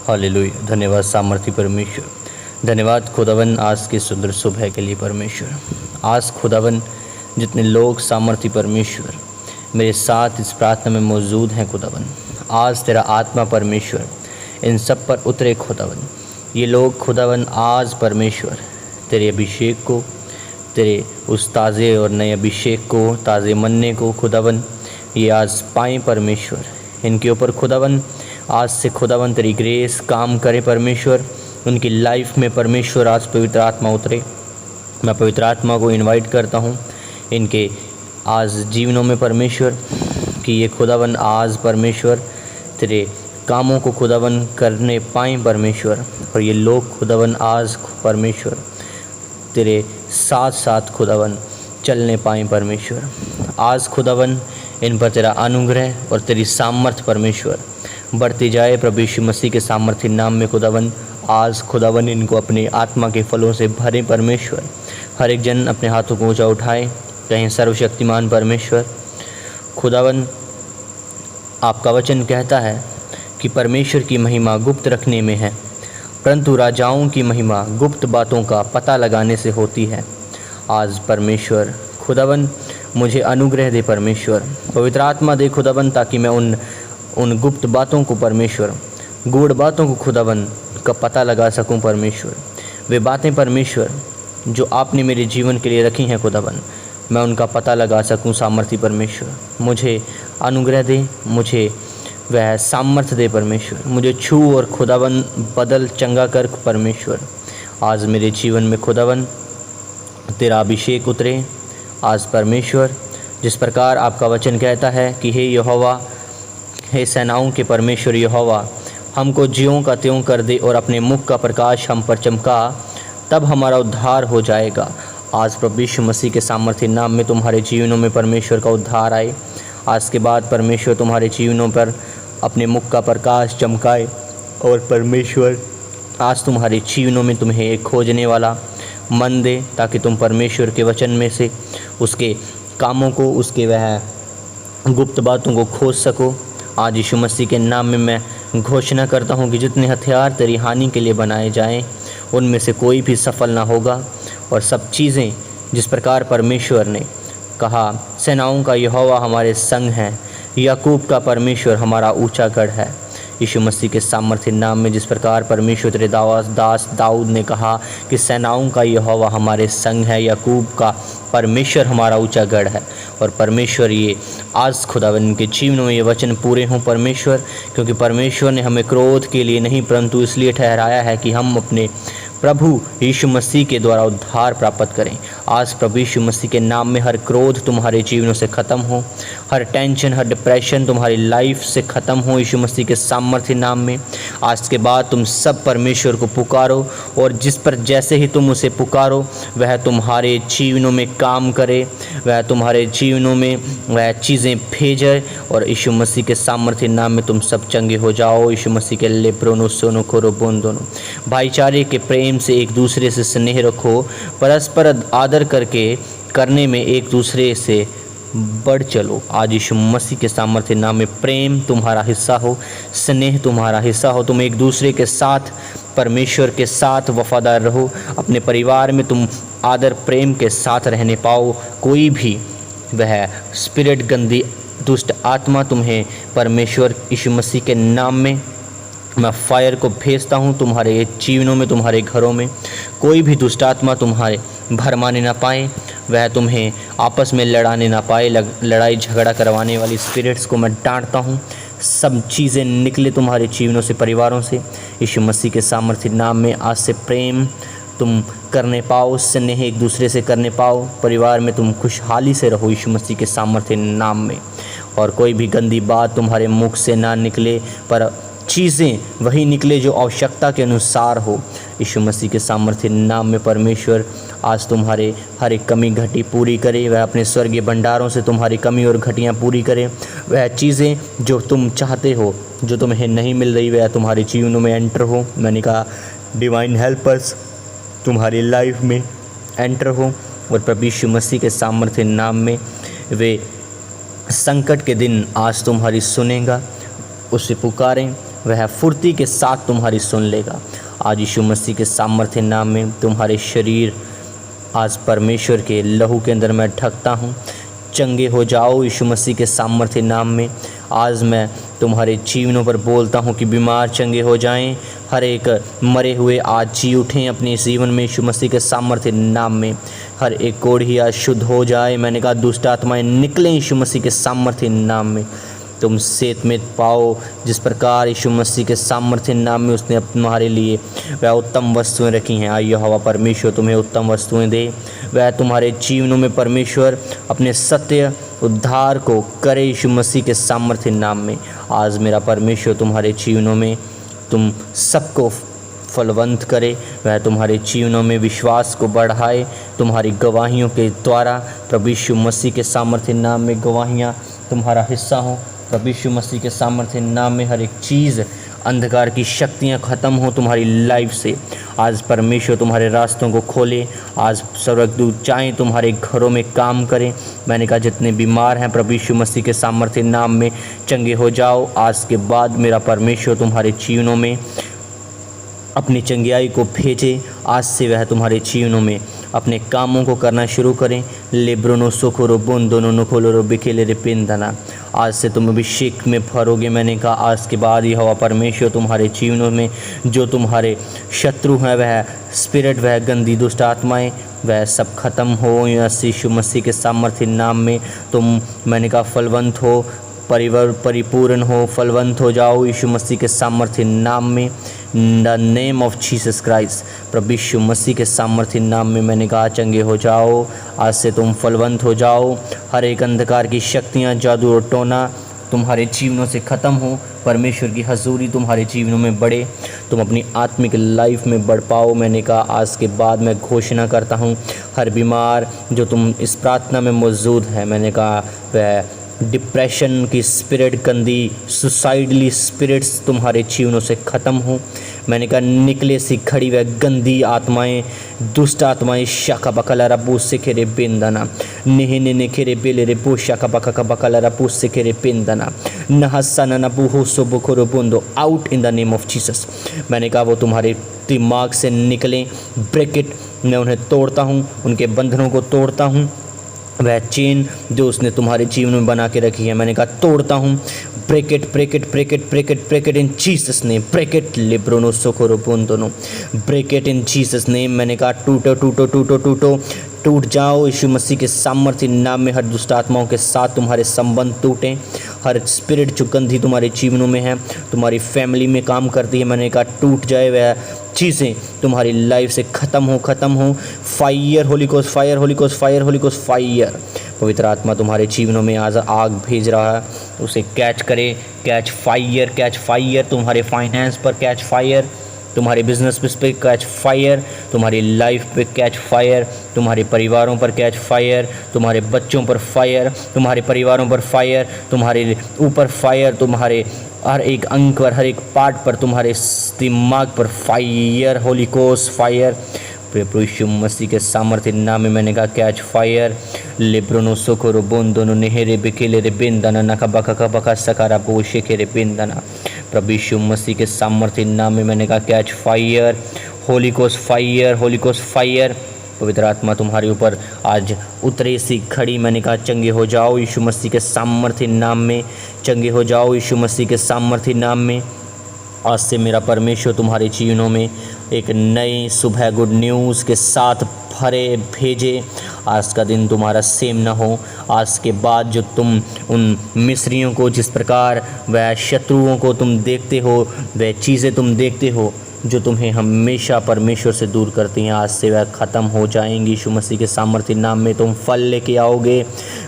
Hallelujah. धन्यवाद सामर्थी परमेश्वर। धन्यवाद खुदावन आज की सुंदर सुबह के लिए परमेश्वर। आज खुदावन जितने लोग सामर्थी परमेश्वर मेरे साथ इस प्रार्थना में मौजूद हैं खुदावन, आज तेरा आत्मा परमेश्वर इन सब पर उतरे खुदावन। ये लोग खुदावन आज परमेश्वर तेरे अभिषेक को, तेरे उस ताज़े और नए अभिषेक को, ताज़े मन्ने को खुदावन ये आज पाएँ परमेश्वर। इनके ऊपर खुदावन आज से खुदावन तेरी ग्रेस काम करे परमेश्वर। उनकी लाइफ में परमेश्वर आज पवित्र आत्मा उतरे। मैं पवित्र आत्मा को इनवाइट करता हूँ इनके आज जीवनों में परमेश्वर कि ये खुदावन आज परमेश्वर तेरे कामों को खुदावन करने पाएँ परमेश्वर। और ये लोग खुदावन आज परमेश्वर तेरे साथ साथ खुदावन चलने पाएँ परमेश्वर। आज खुदावन इन पर तेरा अनुग्रह और तेरी सामर्थ परमेश्वर बढ़ती जाए प्रभु यीशु मसीह के सामर्थ्य नाम में खुदावन। आज खुदावन इनको अपने आत्मा के फलों से भरे परमेश्वर। हर एक जन अपने हाथों को ऊंचा उठाए, कहें सर्वशक्तिमान परमेश्वर। खुदावन आपका वचन कहता है कि परमेश्वर की महिमा गुप्त रखने में है, परंतु राजाओं की महिमा गुप्त बातों का पता लगाने से होती है। आज परमेश्वर खुदावन मुझे अनुग्रह दे परमेश्वर, पवित्र आत्मा दे खुदावन, ताकि मैं उन गुप्त बातों को परमेश्वर, गूढ़ बातों को खुदावन का पता लगा सकूं परमेश्वर। वे बातें परमेश्वर जो आपने मेरे जीवन के लिए रखी हैं खुदावन, मैं उनका पता लगा सकूं सामर्थ्य परमेश्वर। मुझे अनुग्रह दे, मुझे वह सामर्थ्य दे परमेश्वर। मुझे छू और खुदावन बदल चंगा कर परमेश्वर। आज मेरे जीवन में खुदावन तेरा अभिषेक उतरे आज परमेश्वर। जिस प्रकार आपका वचन कहता है कि हे यहोवा, हे सेनाओं के परमेश्वर यहोवा, हमको ज्यों का त्यों कर दे और अपने मुख का प्रकाश हम पर चमका, तब हमारा उद्धार हो जाएगा। आज प्रभु यीशु मसीह के सामर्थ्य नाम में तुम्हारे जीवनों में परमेश्वर का उद्धार आए। आज के बाद परमेश्वर तुम्हारे जीवनों पर अपने मुख का प्रकाश चमकाए और परमेश्वर आज तुम्हारे जीवनों में तुम्हें एक खोजने वाला मन दे, ताकि तुम परमेश्वर के वचन में से उसके कामों को, उसके वह गुप्त बातों को खोज सको। आज यीशु मसीह के नाम में मैं घोषणा करता हूँ कि जितने हथियार तेरी हानि के लिए बनाए जाएं, उनमें से कोई भी सफल ना होगा। और सब चीज़ें जिस प्रकार परमेश्वर ने कहा, सेनाओं का यहोवा हमारे संग है, याकूब का परमेश्वर हमारा ऊंचा गढ़ है। यीशु मसीह के सामर्थ्य नाम में जिस प्रकार परमेश्वर तेरे दास दाऊद ने कहा कि सेनाओं का यहोवा हमारे संग है, याकूब का परमेश्वर हमारा ऊंचा गढ़ है। और परमेश्वर ये आज खुदावन के जीवनों में ये वचन पूरे हों परमेश्वर, क्योंकि परमेश्वर ने हमें क्रोध के लिए नहीं परंतु इसलिए ठहराया है कि हम अपने प्रभु यीशु मसीह के द्वारा उद्धार प्राप्त करें। आज प्रभु यीशु मसीह के नाम में हर क्रोध तुम्हारे जीवनों से ख़त्म हो, हर टेंशन, हर डिप्रेशन तुम्हारी लाइफ से ख़त्म हो यीशु मसीह के सामर्थ्य नाम में। आज के बाद तुम सब परमेश्वर को पुकारो और जिस पर जैसे ही तुम उसे पुकारो वह तुम्हारे जीवनों में काम करे, वह तुम्हारे जीवनों में वह चीज़ें भेजे और यीशु मसीह के सामर्थ्य नाम में तुम सब चंगे हो जाओ। यीशु मसीह के लेप्रोनो सोनो खोरो बोन दोनों भाईचारे के प्रेम से एक दूसरे से स्नेह रखो, परस्पर आदर करने में एक दूसरे से बढ़ चलो। आज यीशु मसीह के सामर्थ्य नाम में प्रेम तुम्हारा हिस्सा हो, स्नेह तुम्हारा हिस्सा हो। तुम एक दूसरे के साथ परमेश्वर के साथ वफादार रहो, अपने परिवार में तुम आदर प्रेम के साथ रहने पाओ। कोई भी वह स्पिरिट, गंदी दुष्ट आत्मा तुम्हें परमेश्वर यीशु मसीह के नाम में मैं फायर को भेजता हूँ तुम्हारे जीवनों में, तुम्हारे घरों में कोई भी दुष्ट आत्मा तुम्हारे भरमाने ना पाए, वह तुम्हें आपस में लड़ाने ना पाए। लड़ाई झगड़ा करवाने वाली स्पिरिट्स को मैं डांटता हूँ। सब चीज़ें निकले तुम्हारे जीवनों से, परिवारों से। यीशु मसीह के सामर्थ्य नाम में आज से प्रेम तुम करने पाओ, स्नेह एक दूसरे से करने पाओ, परिवार में तुम खुशहाली से रहो यीशु मसीह के सामर्थ्य नाम में। और कोई भी गंदी बात तुम्हारे मुख से ना निकले, पर चीज़ें वही निकले जो आवश्यकता के अनुसार हो। यीशु मसीह के सामर्थ्य नाम में परमेश्वर आज तुम्हारे हर एक कमी घटी पूरी करे। वह अपने स्वर्गीय भंडारों से तुम्हारी कमी और घटियाँ पूरी करे। वह चीज़ें जो तुम चाहते हो, जो तुम्हें नहीं मिल रही, वह तुम्हारे जीवनों में एंटर हो। मैंने कहा डिवाइन हेल्पर्स तुम्हारी लाइफ में एंटर हो और प्रभु यीशु मसीह के सामर्थ्य नाम में वे संकट के दिन आज तुम्हारी सुनेगा। उसे पुकारें, वह फुर्ती के साथ तुम्हारी सुन लेगा। आज यीशु मसीह के सामर्थ्य नाम में तुम्हारे शरीर आज परमेश्वर के लहू के अंदर मैं ढकता हूँ। चंगे हो जाओ यीशु मसीह के सामर्थ्य नाम में। आज मैं तुम्हारे जीवनों पर बोलता हूँ कि बीमार चंगे हो जाएं, हर एक मरे हुए आज जी उठें अपने जीवन में यीशु मसीह के सामर्थ्य नाम में। हर एक कोढ़ी आज शुद्ध हो जाए। मैंने कहा दुष्ट आत्माएं निकलें यीशु मसीह के सामर्थ्य नाम में। तुम सेहत में पाओ जिस प्रकार यीशु मसीह के सामर्थ्य नाम में उसने तुम्हारे लिए वह उत्तम वस्तुएं रखी हैं। आइए हवा परमेश्वर तुम्हें उत्तम वस्तुएं दे। वह तुम्हारे जीवनों में परमेश्वर अपने सत्य उद्धार को करे यीशु मसीह के सामर्थ्य नाम में। आज मेरा परमेश्वर तुम्हारे जीवनों में तुम सबको फलवंत करे। वह तुम्हारे जीवनों में विश्वास को बढ़ाए। तुम्हारी गवाहियों के द्वारा प्रभु यीशु मसीह के सामर्थ्य नाम में गवाहियाँ तुम्हारा हिस्सा हों। प्रभु यीशु मसीह के सामर्थ्य नाम में हर एक चीज़ अंधकार की शक्तियाँ ख़त्म हो तुम्हारी लाइफ से। आज परमेश्वर तुम्हारे रास्तों को खोले। आज स्वर्गदूत चाहें तुम्हारे घरों में काम करें। मैंने कहा जितने बीमार हैं प्रभु यीशु मसीह के सामर्थ्य नाम में चंगे हो जाओ। आज के बाद मेरा परमेश्वर तुम्हारे जीवनों में अपनी चंगियाई को भेजे। आज से वह तुम्हारे जीवनों में अपने कामों को करना शुरू करें। लेब्रोनो सोखोरो बोंदोनो नुखोलोरो बिखेले रे पिंदना। आज से तुम अभिषेक में भरोगे। मैंने कहा आज के बाद ये हवा परमेश्वर तुम्हारे जीवनों में जो तुम्हारे शत्रु हैं वह स्पिरिट वह गंदी दुष्ट आत्माएं वह सब खत्म हो यीशु मसीह के सामर्थ्य नाम में। तुम मैंने कहा फलवंत हो, परिपूर्ण हो, फलवंत हो जाओ यीशु मसीह के सामर्थ्य नाम में। In the name of Jesus Christ प्रभु यीशु मसीह के सामर्थ्य नाम में मैंने कहा चंगे हो जाओ। आज से तुम फलवंत हो जाओ। हर एक अंधकार की शक्तियाँ जादू और टोना तुम्हारे जीवनों से ख़त्म हो। परमेश्वर की हजूरी तुम्हारे जीवनों में बढ़े। तुम अपनी आत्मिक लाइफ में बढ़ पाओ। मैंने कहा आज के बाद मैं घोषणा करता हूँ हर बीमार जो तुम इस प्रार्थना में मौजूद है मैंने कहा वह डिप्रेशन की स्पिरिट गंदी सुसाइडली स्पिरिट्स तुम्हारे जीवनों से ख़त्म हो। मैंने कहा निकले सी खड़ी वह गंदी आत्माएं दुष्ट आत्माएं शाखा बकला रबू से खेरे बेंदना निहिने ने खेरे बेले रे बू शाखा बका बकला रबू से खेरे बेंदना नहसना नबू हो सो बुखरो बुंदो out in the name of Jesus. मैंने कहा वो तुम्हारे दिमाग से निकलें। ब्रेकेट मैं उन्हें तोड़ता हूँ, उनके बंधनों को तोड़ता हूँ। वह चेन जो उसने तुम्हारे जीवन में बना के रखी है मैंने कहा तोड़ता हूँ। Break it break it break it break it break it in Jesus name. Break it लिब्रोनो सोकोरो बोंदोनो ब्रेकेट इन जीसस नेम। मैंने कहा टूटो टूटो टूटो टूटो टूट जाओ यीशु मसीह के सामर्थ्य नाम में। हर दुष्ट आत्माओं के साथ तुम्हारे संबंध टूटें। हर स्पिरिट जो गंदी तुम्हारे जीवनों में है तुम्हारी फैमिली में काम करती है मैंने कहा टूट जाए। वह चीज़ें तुम्हारी लाइफ से ख़त्म हो। Fire holy ghost fire holy ghost fire holy ghost fire. पवित्र आत्मा तुम्हारे जीवनों में आज आग भेज रहा है। उसे कैच करे। कैच फायर तुम्हारे फाइनेंस पर कैच फायर, तुम्हारे बिजनेस पे कैच फायर, तुम्हारी लाइफ पे कैच फायर, तुम्हारे परिवारों पर कैच फायर, तुम्हारे बच्चों पर फायर, तुम्हारे परिवारों पर फायर, तुम्हारे ऊपर फायर, तुम्हारे हर एक अंग पर हर एक पार्ट पर तुम्हारे दिमाग पर फायर होली कोस्ट फायर। प्रभु यीशु मसीह के सामर्थ्य नाम में मैंने कहा कैच फायर। लिब्रोनो सोकोरो बोंदोनो नेहेरे बिकेले रे बिंदना नका बका बका सकारा बोशे के रे बिंदना। प्रभु यीशु मसीह के सामर्थ्य नाम में मैंने कहा catch fire holy ghost fire holy ghost fire. पवित्र आत्मा तुम्हारे ऊपर आज उतरे सी खड़ी। मैंने कहा चंगे हो जाओ यीशु मसीह के सामर्थ्य नाम में। चंगे हो जाओ यीशु मसीह के सामर्थ्य नाम में। आज से मेरा परमेश्वर तुम्हारे जीवनों में एक नई सुबह गुड न्यूज़ के साथ भरे भेजे। आज का दिन तुम्हारा सेम ना हो। आज के बाद जो तुम उन मिस्रियों को जिस प्रकार वह शत्रुओं को तुम देखते हो वह चीज़ें तुम देखते हो जो तुम्हें हमेशा परमेश्वर से दूर करती हैं आज से वह ख़त्म हो जाएंगी। यीशु मसीह के सामर्थ्य नाम में तुम फल लेके आओगे।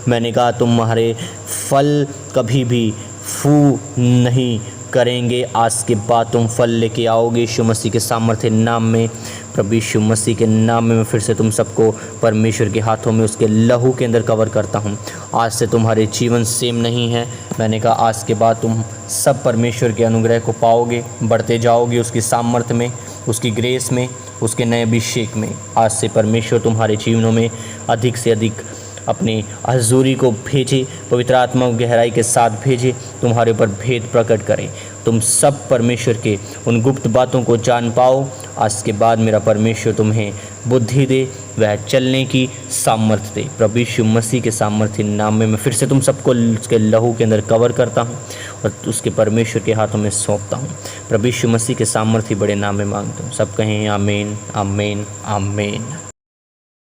मैंने कहा तुम्हारे फल कभी भी फू नहीं करेंगे। आज के बाद तुम फल लेके आओगे यीशु मसीह के सामर्थ्य नाम में। प्रभु यीशु मसीह के नाम में मैं फिर से तुम सबको परमेश्वर के हाथों में उसके लहू के अंदर कवर करता हूँ। आज से तुम्हारे जीवन सेम नहीं है। मैंने कहा आज के बाद तुम सब परमेश्वर के अनुग्रह को पाओगे, बढ़ते जाओगे उसकी सामर्थ्य में, उसकी ग्रेस में, उसके नए अभिषेक में। आज से परमेश्वर तुम्हारे जीवनों में अधिक से अधिक अपनी हजूरी को भेजे, पवित्र आत्मा को गहराई के साथ भेजे, तुम्हारे ऊपर भेद प्रकट करें। तुम सब परमेश्वर के उन गुप्त बातों को जान पाओ। आज के बाद मेरा परमेश्वर तुम्हें बुद्धि दे, वह चलने की सामर्थ्य दे। प्रभु यीशु मसीह के सामर्थ्य नाम में मैं फिर से तुम सबको उसके लहू के अंदर कवर करता हूँ और उसके परमेश्वर के हाथों में सौंपता हूँ। प्रभु यीशु मसीह के सामर्थ्य बड़े नाम में मांगता हूँ। सब कहें आमीन, आमीन, आमीन।